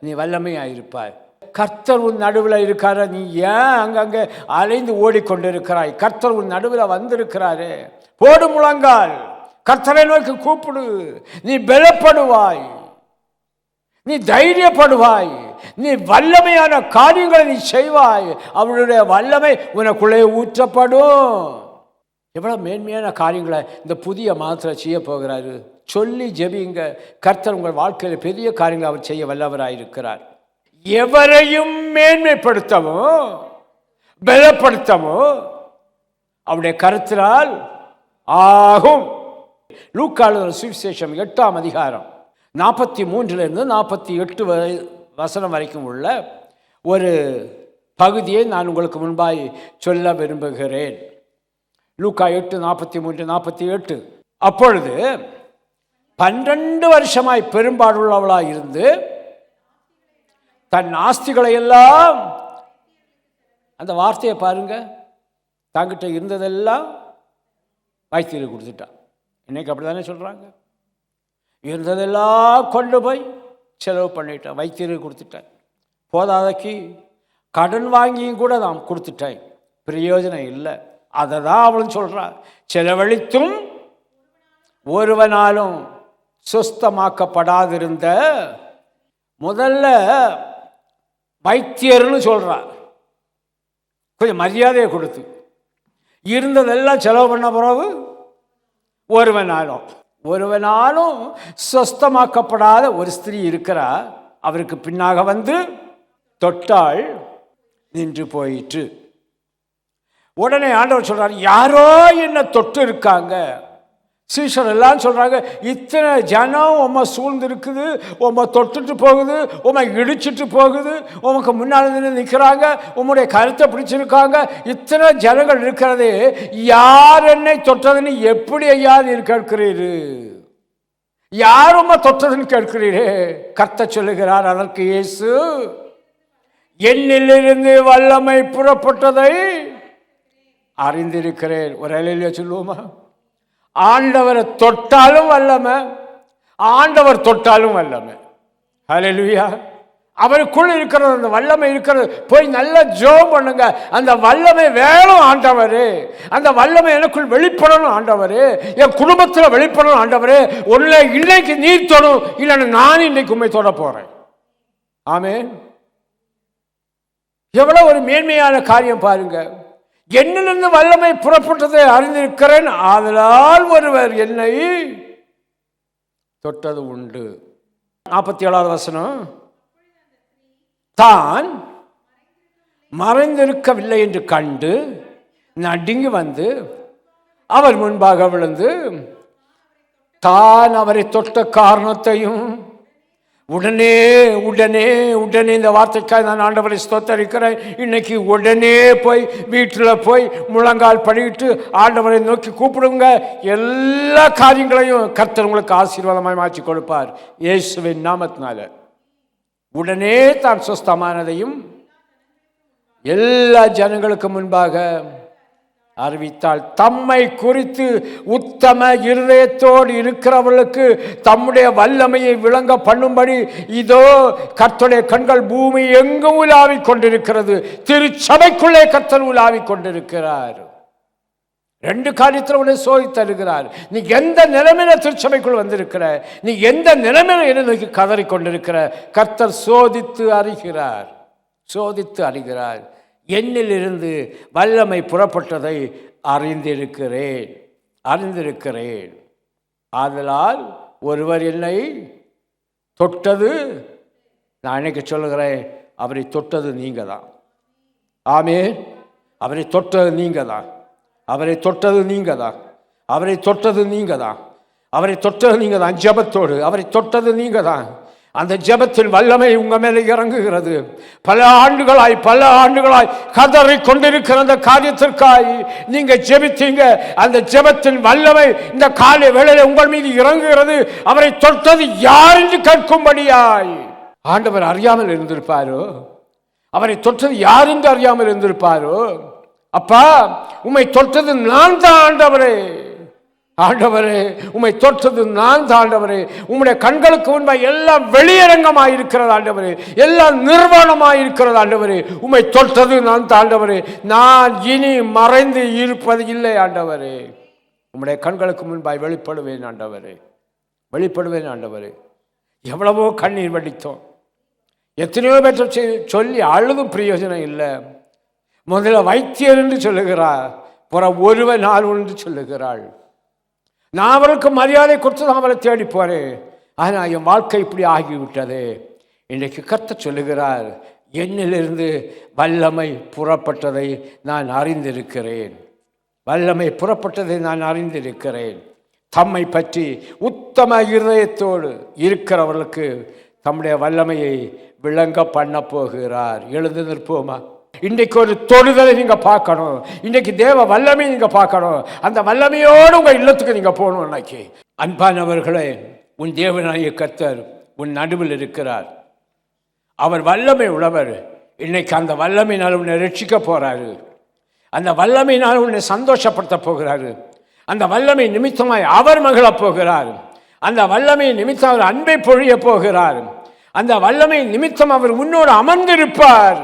நீ வல்லமையாயிருப்பாய். கர்த்தர் உன் நடுவில் இருக்கார, நீ ஏன் அங்கங்கே அலைந்து ஓடிக்கொண்டிருக்கிறாய்? கர்த்தர் உன் நடுவில் வந்திருக்கிறாரு. போடு முழங்கால், கர்த்தரை நோக்கி கூப்பிடு. நீ பலப்படுவாய், நீ தைரியப்படுவாய், நீ வல்லமையான காரியங்களை நீ செய்வாய். அவருடைய வல்லமை உனக்குள்ளே ஊற்றப்படும். எவ்வளவு மேன்மையான காரியங்களை இந்த புதிய மாதத்தில் செய்ய போகிறாரு. சொல்லி ஜெபிங்க. கர்த்தர் உங்கள் வாழ்க்கையில் பெரிய காரியங்களை அவர் செய்ய வல்லவராயிருக்கிறார். எவரையும் மேன்மைப்படுத்தவும் பலப்படுத்தவும் அவருடைய கருத்தினால் ஆகும். லூக்கா எழுதின சுவிசேஷம் 8ஆம் அதிகாரம் 43 48 வசனம் வரைக்கும் உள்ள ஒரு பகுதியை நான் உங்களுக்கு முன்பாய் சொல்ல விரும்புகிறேன். லூக்கா 8:43 48. அப்பொழுது 12 வருஷமாய் பெரும்பாடுள்ளவளாய் இருந்து தன் ஆஸ்திகளை எல்லாம், அந்த வார்த்தையை பாருங்க, தங்கிட்ட இருந்ததெல்லாம் வைத்தியர் கொடுத்துட்டான். இன்னைக்கு அப்படி தானே சொல்கிறாங்க. இருந்ததெல்லாம் கொண்டு போய் செலவு பண்ணிட்டேன், வைத்தியர் கொடுத்துட்டேன். போதாதைக்கு கடன் வாங்கியும் கூட நான் கொடுத்துட்டேன், பிரயோஜனம் இல்லை. அதை தான் அவளும் சொல்கிறார். செலவழித்தும் ஒருவனாலும் சுஸ்தமாக்கப்படாதிருந்த, முதல்ல வைத்தியர்னு சொல்கிறார், கொஞ்சம் மரியாதையை கொடுத்து. இருந்ததெல்லாம் செலவு பண்ண பிறகு ஒருவனாலும் சுஸ்தமாக்கப்படாத ஒரு ஸ்திரீ இருக்கிறார். அவருக்கு பின்னாக வந்து தொட்டாள், நின்று போயிற்று. உடனே ஆண்டவர் சொல்றார், யாரோ என்ன தொட்டு இருக்காங்க. சீஷர் எல்லாம் சொல்றாங்க, இத்தனை ஜனம் உம்மை சூழ்ந்து இருக்குது, உம்மை தொட்டுட்டு போகுது, உம்மை இடிச்சிட்டு போகுது, உமக்கு முன்னால் நிற்கிறாங்க, உம்முடைய கருத்தை பிடிச்சிருக்காங்க, இத்தனை ஜனங்கள் இருக்கிறது, யார் என்னை தொட்டதுன்னு எப்படி ஐயா நீர் கேட்கிறீரு? யார் உம்மை தொட்டதுன்னு கேட்கிறீரே? கர்த்தர் சொல்லுகிறார் அதற்கு இயேசு, என்னிலிருந்து வல்லமை புறப்பட்டதை அறிந்திருக்கிறேன். ஒரு அலையில சொல்லுவோமா? ஆண்டவரை தொட்டாலும் வல்லமை, ஆண்டவர் தொட்டாலும் வல்லமை. ஹல்லேலூயா. அவருக்குள் இருக்கிறது, அந்த வல்லமை இருக்கிறது. போய் நல்ல ஜெபம் பண்ணுங்க. அந்த வல்லமை வேணும் ஆண்டவரே, அந்த வல்லமை எனக்குள் வெளிப்படணும் ஆண்டவரே, என் குடும்பத்தில் வெளிப்படணும் ஆண்டவரே. ஒன்றை இன்னைக்கு நீர் தொடும், இல்லைன்னா நான் இன்னைக்கு உண்மை தொட போறேன். ஆமென். எவ்வளவு ஒரு மேன்மையான காரியம் பாருங்க. என்னிலிருந்து வல்லமை புறப்பட்டதை அறிந்திருக்கிறேன், ஆதலால் ஒருவர் என்னை தொட்டது உண்டு. 47வது வசனம், தான் மறைந்திருக்கவில்லை என்று கண்டு நடுங்கி வந்து அவர் முன்பாக விழுந்து தான் அவரை தொட்ட காரணத்தையும், உடனே உடனே உடனே, இந்த வார்த்தைக்காக நான் ஆண்டவரை ஸ்தோத்தரிக்கிறேன். இன்னைக்கு உடனே போய் வீட்டில் போய் முழங்கால் படிட்டு ஆண்டவரை நோக்கி கூப்பிடுங்க. எல்லா காரியங்களையும் கர்த்தர் உங்களுக்கு ஆசீர்வாதமாய் மாற்றி கொடுப்பார் இயேசுவின் நாமத்தினால. உடனே தான் சுஸ்தமானதையும் எல்லா ஜனங்களுக்கு முன்பாக அறிவித்தால் தம்மை குறித்து உத்தம இருதயத்தோடு இருக்கிறவர்களுக்கு தம்முடைய வல்லமையை விளங்க பண்ணும்படி இதோ கர்த்தருடைய கண்கள் பூமி எங்கும் உலாவிக் கொண்டிருக்கிறது. திருச்சபைக்குள்ளே கர்த்தர் உலாவிக் கொண்டிருக்கிறார். 2 காரியத்தில் உன்னை சோதித்து தருகிறார். நீ எந்த நிலைமையில திருச்சபைக்குள் வந்திருக்கிற, நீ எந்த நிலைமையில என்ன கதறி கொண்டிருக்கிற, கர்த்தர் சோதித்து அறிகிறார். சோதித்து அறிகிறார். என்னிலிருந்து வல்லமை புறப்பட்டதை அறிந்திருக்கிறேன். ஆதலால் ஒருவர் என்னை தொட்டது, நான் இன்னைக்கு சொல்லுகிறேன், அவரை தொட்டது நீங்க தான். ஆமென். அவரை தொட்டது நீங்க தான். அவரை தொட்டது நீங்க தான். அவரை தொட்டது நீங்க தான். அவரை தொட்டது நீங்க தான். ஜெபத்தோடு அவரை தொட்டது நீங்க தான். அந்த ஜெபத்தின் வல்லமை உங்க மேலே இறங்குகிறது. பல ஆண்டுகளாய் கதறி கொண்டிருக்கிற அந்த காரியத்திற்காய் நீங்க ஜெபித்தீங்க. அந்த ஜெபத்தின் வல்லமை இந்த காலை வேளையில உங்கள் மீது இறங்குகிறது. அவரை தொட்டது யார் என்று கேட்கும்படியாய். ஆண்டவர் அறியாமல் இருந்திருப்பாரோ? அவரை தொட்டது யார் என்று அறியாமல் இருந்திருப்பாரோ? அப்பா, உம்மை தொட்டது நான் தான் ஆண்டவரே. ஆண்டவரே, உம்மை தொட்டது நான் தான் ஆண்டவரே. உம்முடைய கண்களுக்கு முன்பாக எல்லாம் வெளியரங்கமாயிருக்கிறது ஆண்டவரே. எல்லாம் நிர்வாணமாயிருக்கிறது ஆண்டவரே. உம்மை தொட்டது நான் தான் ஆண்டவரே. நான் இனி மறைந்து இருப்பது இல்லை ஆண்டவரே. உம்முடைய கண்களுக்கு முன்பாக வெளிப்படுவேன் ஆண்டவரே. எவ்வளவோ கண்ணீர் வடித்தோம். எத்தனையோ பேற்ற சொல்லி அழுதும் பிரயோஜனம் இல்லை. முதல்ல வைத்தியர் என்று சொல்லுகிறார், ஒருவன் ஆள் என்று சொல்லுகிறாள். நான் அவளுக்கு மரியாதை கொடுத்து தான் அவளை தேடி போறேன். ஆனால் என் வாழ்க்கை இப்படி ஆகிவிட்டது. இன்றைக்கு கர்த்தர் சொல்லுகிறார், என்னிலிருந்து வல்லமை புறப்பட்டதை நான் அறிந்திருக்கிறேன். தம்மை பற்றி உத்தம இருதயத்தோடு இருக்கிறவர்களுக்கு தம்முடைய வல்லமையை விளங்க பண்ண போகிறார். எழுந்து நிற்போமா? இன்றைக்கு ஒரு தொடுதலை நீங்க பார்க்கணும். இன்றைக்கு தேவ வல்லமை நீங்க பார்க்கணும். அந்த வல்லமையோடு உங்க இல்லத்துக்கு நீங்க போகணும். இன்னைக்கு அன்பானவர்களே, உன் தேவனாகிய கர்த்தர் உன் நடுவில் இருக்கிறார். அவர் வல்லமை உள்ளவர். இன்னைக்கு அந்த வல்லமையினால் உன்னை ரட்சிக்க போறாரு. அந்த வல்லமையினால் உன்னை சந்தோஷப்படுத்த போகிறாரு. அந்த வல்லமை நிமித்தமாய் அவர் மகிழ போகிறார். அந்த வல்லமை நிமித்தம் அவர் அன்பை பொழிய போகிறார். அந்த வல்லமை நிமித்தம் அவர் உன்னோடு அமர்ந்திருப்பார்.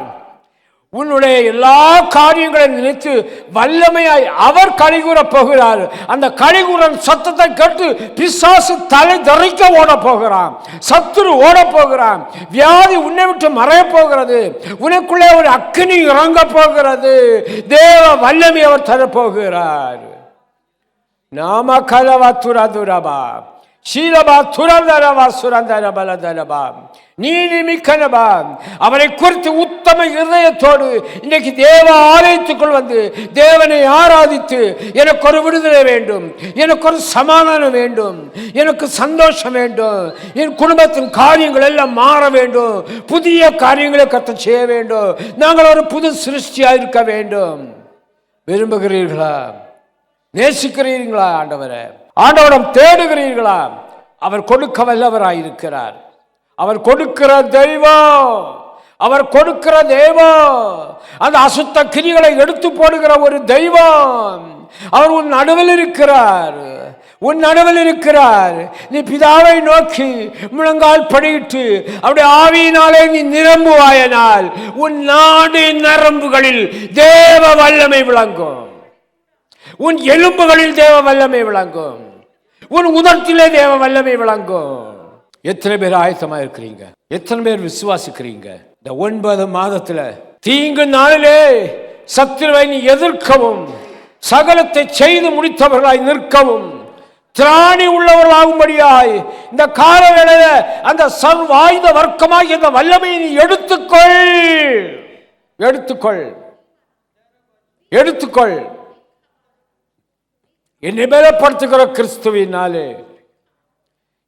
உன்னுடைய எல்லா காரியங்களையும் நினைத்து வல்லமையாய் அவர் கலிகூற போகிறார். அந்த கலிகூறன் சத்தத்தை கேட்டு பிசாசு தலை தறிக்க ஓட போகிறான். சத்துரு ஓட போகிறான். வியாதி உன்னை விட்டு மறைய போகிறது. உனக்குள்ளே ஒரு அக்கினி இறங்க போகிறது. தேவ வல்லமை அவர் தரப்போகிறார். நாம கலவா துரதுரபா ஷீலபா துரந்தரபா சுரந்தரபலதரபா நீதிமிக்கனபா. அவரை குறித்து உத்தம இருதயத்தோடு இன்னைக்கு தேவ ஆலயத்துக்குள் வந்து தேவனை ஆராதித்து, எனக்கு ஒரு விடுதலை வேண்டும், எனக்கு ஒரு சமாதானம் வேண்டும், எனக்கு சந்தோஷம் வேண்டும், என் குடும்பத்தின் காரியங்கள் எல்லாம் மாற வேண்டும், புதிய காரியங்களை கர்த்தர் செய்ய வேண்டும், நாங்கள் ஒரு புது சிருஷ்டியா இருக்க வேண்டும். விரும்புகிறீர்களா? நேசிக்கிறீர்களா? ஆண்டவரிடம் தேடுகிறீர்களா? அவர் கொடுக்க வல்லவராயிருக்கிறார். அவர் கொடுக்கிற தெய்வம். அந்த அசுத்த கிரிகளை எடுத்து போடுகிற ஒரு தெய்வம். அவர் உன் நடுவில் இருக்கிறார். நீ பிதாவை நோக்கி முழங்கால் படியிட்டு அவருடைய ஆவியினாலே நீ நிரம்புவாயனால் உன் நாடு நரம்புகளில் தேவ வல்லமை விளங்கும். உன் எலும்புகளில் தேவ வல்லமை விளங்கும். உன் உதட்டிலே தேவ வல்லமை விளங்கும். எத்தனை பேர் ஆயத்தமா இருக்கிறீங்க? எத்தனை பேர் விசுவாசிக்கிறீங்க? இந்த 9 மாதத்துல தீங்கு நாளிலே சத்துருவை நீ எதிர்க்கவும், சகலத்தை செய்து முடித்தவர்களாய் நிற்கவும், திராணி உள்ளவர்களாகும்படியாய் இந்த கால வேளையில அந்த சர்வாயுத வர்க்கமாய் இந்த வல்லமையை நீ எடுத்துக்கொள். என்னை பலப்படுத்துகிற கிறிஸ்துவினாலே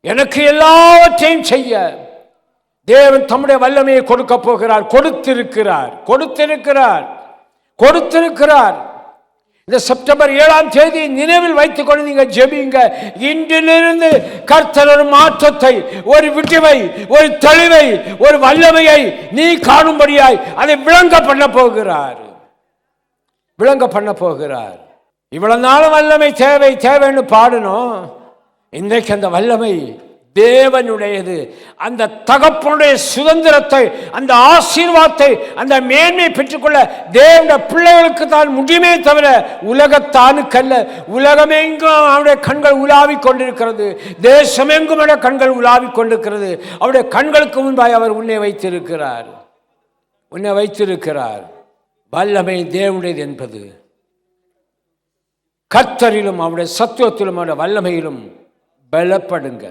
எனக்கு எல்லாவற்றையும் செய்ய தேவன் தம்முடைய வல்லமையை கொடுக்க போகிறார். கொடுத்திருக்கிறார். இந்த செப்டம்பர் 7ஆம் தேதி நினைவில் வைத்துக் கொண்டு நீங்க ஜெபிங்க. இன்றிலிருந்து கர்த்தர் ஒரு மாற்றத்தை, ஒரு விடுவை, ஒரு தெளிவை, ஒரு வல்லமையை நீ காணும்படியாய் அதை விளங்க பண்ண போகிறார். இவ்வளவு நாளும் வல்லமை தேவை தேவைன்னு பாடணும். இன்றைக்கு அந்த வல்லமை தேவனுடையது. அந்த தகப்பனுடைய சுதந்திரத்தை, அந்த ஆசீர்வாதத்தை, அந்த மேன்மையை பெற்றுக்கொள்ள தேவனுடைய பிள்ளைகளுக்கு தான் முடியுமே தவிர உலகத்தானுக்கல்ல. உலகமெங்கும் அவருடைய கண்கள் உலாவிக் கொண்டிருக்கிறது. தேசமெங்கும் அவருடைய கண்கள் உலாவிக் கொண்டிருக்கிறது. அவருடைய கண்களுக்கு முன்பாக அவர் உன்னை வைத்திருக்கிறார். வல்லமை தேவனுடையது என்பது கர்த்தரிலும் அவருடைய சத்துவத்திலும் அவருடைய வல்லமையிலும் பலப்படுங்க.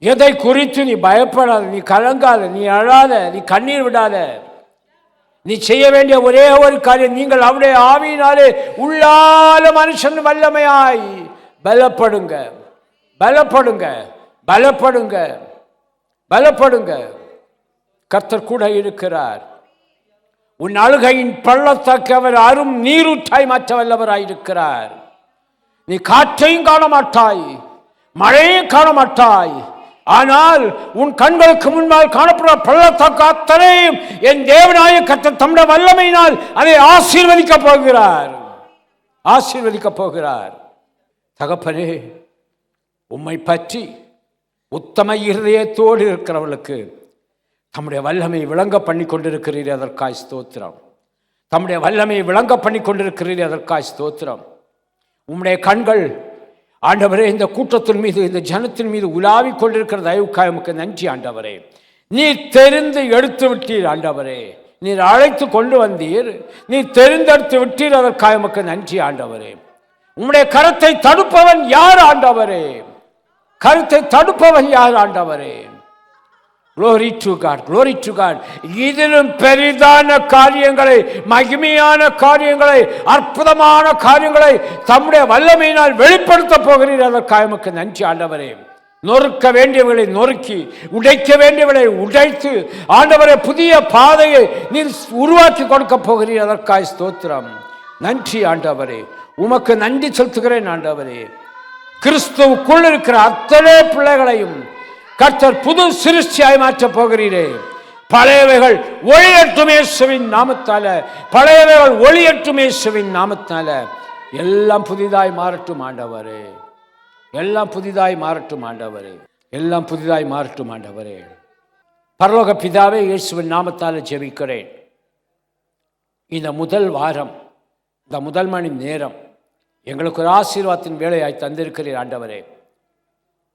எதை குறித்து நீ பயப்படாத, நீ கலங்காத, நீ அழாத, நீ கண்ணீர் விடாத. நீ செய்ய வேண்டிய ஒரே ஒரு காரியம், நீங்கள் அவருடைய ஆவியினாலே உள்ளால மனுஷன் வல்லமையாய் பலப்படுங்க. கர்த்தர் கூட இருக்கிறார். உன் அழுகையின் பள்ளத்தாக்கு அவர் அரும் நீரூற்றாய் மாற்ற வல்லவராயிருக்கிறார். நீ காற்றையும் காண மாட்டாய், மழையும் காண மாட்டாய். ஆனால் உன் கண்களுக்கு முன்னால் காணப்படுற பள்ளத்தாக்கு அத்தனையும் என் தேவனாய கர்த்தர் தம்முடைய வல்லமையினால் அதை ஆசீர்வதிக்க போகிறார். தகப்பனே, உம்மை பற்றி உத்தம இருதயத்தோடு இருக்கிறவர்களுக்கு தம்முடைய வல்லமை விளங்க பண்ணி கொண்டிருக்கிறீர், அதற்காய் ஸ்தோத்திரம். தம்முடைய வல்லமை விளங்க பண்ணி கொண்டிருக்கிறீர், அதற்காய் ஸ்தோத்திரம். உம்முடைய கண்கள் ஆண்டவரே இந்த கூட்டத்தின் மீது, இந்த ஜனத்தின் மீது உலாவிக் கொண்டிருக்கிற தயவுக்காய் உமக்கு நன்றி ஆண்டவரே. நீர் தெரிந்து எடுத்து விட்டீர் ஆண்டவரே. நீர் அழைத்து கொண்டு வந்தீர், நீர் தெரிந்தெடுத்து விட்டீர், அதற்காய் உமக்கு நன்றி ஆண்டவரே. உம்முடைய கரத்தை தடுப்பவன் யார் ஆண்டவரே? Glory to God. இதிலும் பெரிதான காரியங்களை, மகிமையான காரியங்களை, அற்புதமான காரியங்களை தம்முடைய வல்லமையினால் வெளிப்படுத்த போகிறீர், அதற்காக உமக்கு நன்றி ஆண்டவரே. நொறுக்க வேண்டியவர்களை நொறுக்கி, உடைக்க வேண்டியவர்களை உடைத்து ஆண்டவரே புதிய பாதையை நீர் உருவாக்கி கொடுக்க போகிறீர், அதற்காக ஸ்தோத்திரம். நன்றி ஆண்டவரே, உமக்கு நன்றி செலுத்துகிறேன் ஆண்டவரே. கிறிஸ்துவுக்குள் இருக்கிற அத்தனை பிள்ளைகளையும் கர்த்தர் புது சிருஷ்டியாய் மாற்றப் போகிறீரே. பழையவைகள் ஒளியட்டும் இயேசுவின் நாமத்தால. எல்லாம் புதிதாய் மாறட்டும் ஆண்டவரே. பரலோக பிதாவே, இயேசுவின் நாமத்தால ஜெபிக்கிறேன். இந்த முதல் வாரம், இந்த முதல் மணி நேரம் எங்களுக்கு ஒரு ஆசீர்வாதத்தின் வேலையாய் தந்திருக்கிறீர் ஆண்டவரே.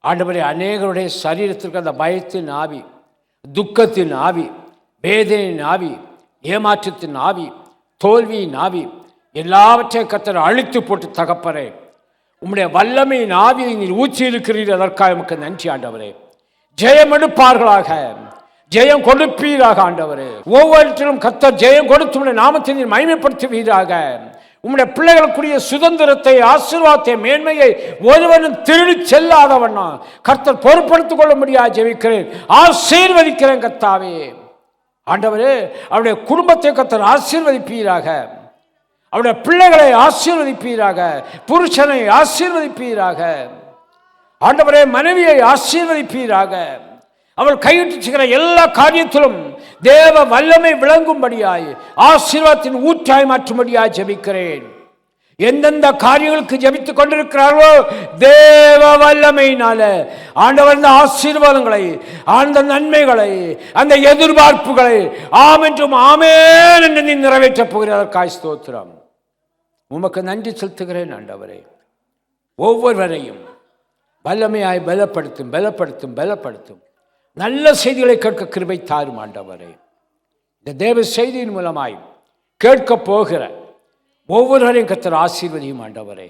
அநேகருடைய சரீரத்திற்கு அந்த பயத்தின் ஆவி, துக்கத்தின் ஆவி, வேதனையின் ஆவி, ஏமாற்றத்தின் ஆவி, தோல்வியின் ஆவி எல்லாவற்றையும் கர்த்தர் அழித்து போட்டு தகப்பரே, உம்முடைய வல்லமையின் ஆவியை நீர் ஊற்றி இருக்கிறீர், அதற்காக உமக்கு நன்றி ஆண்டவரே. ஜெயம் எடுப்பார்களாக, ஜெயம் கொடுப்பீராக ஆண்டவரே. ஒவ்வொருத்திலும் கர்த்தர் ஜெயம் கொடுத்து உம்முடைய நாமத்தை நீர் மகிமைப்படுத்துவீராக. உம்முடைய பிள்ளைகளுக்குரிய சுதந்திரத்தை, ஆசீர்வாதத்தை, மேன்மையை ஒருவனும் திருடி செல்லாதவண்ணா கர்த்தர் பொறுப்படுத்திக் கொள்ள முடியாது ஜெபிக்கிறேன், ஆசீர்வதிக்கிறேன் கர்த்தாவே. ஆண்டவரே, அவருடைய குடும்பத்தை கர்த்தர் ஆசீர்வதிப்பீராக, அவருடைய பிள்ளைகளை ஆசீர்வதிப்பீராக, புருஷனை ஆசீர்வதிப்பீராக ஆண்டவரே, மனைவியை ஆசீர்வதிப்பீராக. அவள் கையிட்டு செய்கிற எல்லா காரியத்திலும் தேவ வல்லமை விளங்கும்படியாய், ஆசீர்வாதத்தின் ஊற்றாய் மாற்றும்படியாய் ஜெபிக்கிறேன். எந்தெந்த காரியங்களுக்கு ஜெபித்துக் கொண்டிருக்கிறார்களோ தேவ வல்லமையினால ஆண்டவர் அந்த ஆசீர்வாதங்களை, அந்த நன்மைகளை, அந்த எதிர்பார்ப்புகளை ஆமென்றும் ஆமென் என்று நீ நிறைவேற்றப் போகிறதற்காய் ஸ்தோத்திரம். உமக்கு நன்றி செலுத்துகிறேன் ஆண்டவரே. ஒவ்வொருவரையும் வல்லமையாய் பலப்படுத்தும் நல்ல செய்திகளை கேட்க கிருபை தாரும் ஆண்டவரே. இந்த தேவ செய்தியின் மூலமாய் கேட்க போகிற ஒவ்வொருவரையும் கர்த்தர் ஆசீர்வதியும் ஆண்டவரே.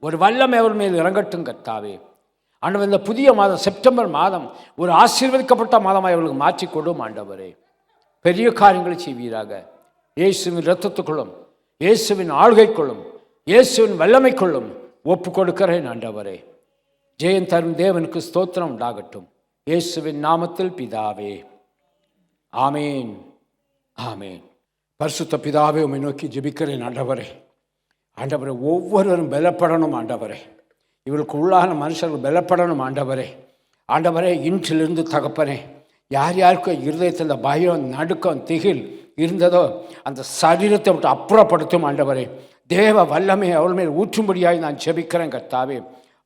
ஒரு வல்லமை அவர் மேல் இறங்கட்டும் கர்த்தாவே. ஆண்டவர், இந்த புதிய மாதம், செப்டம்பர் மாதம் ஒரு ஆசீர்வதிக்கப்பட்ட மாதமாய் அவர்களுக்கு மாற்றிக்கொள்ளும் ஆண்டவரே. பெரிய காரியங்களை செய்வீராக. இயேசுவின் இரத்தத்துக்குள்ளும், இயேசுவின் ஆளுகைக்குள்ளும், இயேசுவின் வல்லமைக்குள்ளும் ஒப்பு கொடுக்கிறேன் ஆண்டவரே. ஜெயம் தரும் தேவனுக்கு ஸ்தோத்திரம் உண்டாகட்டும். இயேசுவின் நாமத்தில் பிதாவே, ஆமேன். பரிசுத்த பிதாவே, உம்மை நோக்கி ஜெபிக்கிறேன் ஆண்டவரே. ஒவ்வொருவரும் பலப்படணும் ஆண்டவரே. இவருக்கு உள்ளான மனுஷர்கள் பலப்படணும் ஆண்டவரே. இன்றிலிருந்து தகப்பனே, யார் யாருக்கும் இருதயத்தில் பயம், நடுக்கம், திகில், இருந்ததோ அந்த சரீரத்தை விட்டு அப்புறப்படுத்தும் ஆண்டவரே. தேவ வல்லமை அவள் மேல் ஊற்றும்படியாய் நான் ஜெபிக்கிறேன் கர்த்தாவே.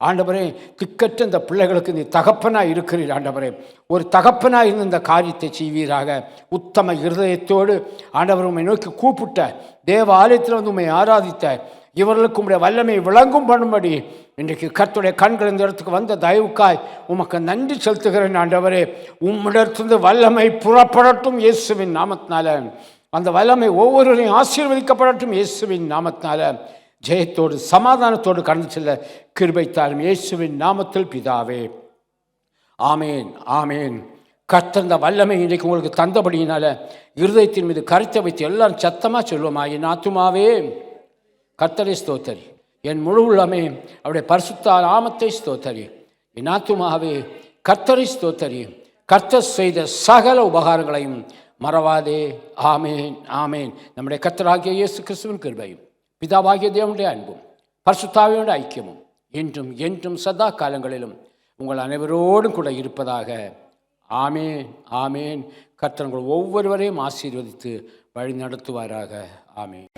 ஆண்டவரே, திக்கற்ற இந்த பிள்ளைகளுக்கு நீ தகப்பனாக இருக்கிறீர் ஆண்டவரே. ஒரு தகப்பனாக இருந்து இந்த காரியத்தை செய்வீராக. உத்தம இருதயத்தோடு ஆண்டவர் உண்மை நோக்கி கூப்பிட்ட, தேவ ஆலயத்தில் வந்து உண்மை ஆராதித்த இவர்களுக்கு உடைய வல்லமை விளங்கும் பண்ணும்படி இன்றைக்கு கர்த்தருடைய கண்கள் இந்த இடத்துக்கு வந்த தயவுக்காய் உமக்கு நன்றி செலுத்துகிறேன் ஆண்டவரே. உம்மிடத்திலிருந்து வல்லமை புறப்படட்டும் இயேசுவின் நாமத்தினால. அந்த வல்லமை ஒவ்வொருவரையும் ஆசீர்வதிக்கப்படட்டும் இயேசுவின் நாமத்தினால. ஜெயத்தோடு சமாதானத்தோடு கடந்து செல்ல கிருபை தாரும் இயேசுவின் நாமத்தில் பிதாவே, ஆமேன் ஆமேன். கர்த்தர் இந்த வல்லமை இன்றைக்கு உங்களுக்கு தந்தபடியினால இருதயத்தின் மீது கருத்தை வைத்து எல்லாரும் சத்தமாக சொல்லுவோமா, என் ஆத்துமாவே கர்த்தரை ஸ்தோத்தரி, என் முழு உள்ளமே அவருடைய பரிசுத்த நாமத்தை ஸ்தோத்தரி. என் ஆத்துமாவே கர்த்தரை ஸ்தோத்தரி, கர்த்தர் செய்த சகல உபகாரங்களையும் மறவாதே. ஆமேன் ஆமேன். நம்முடைய கர்த்தராகிய இயேசு கிறிஸ்துவின் கிருபையும் பிதாவாகிய தேவனுடைய அன்பும் பரிசுத்தாவியோட ஐக்கியமும் என்றும் என்றும் சதா காலங்களிலும் உங்கள் அனைவரோடும் கூட இருப்பதாக. ஆமேன் ஆமேன். கர்த்தர் உங்கள் ஒவ்வொருவரையும் ஆசீர்வதித்து வழி நடத்துவாராக. ஆமேன்.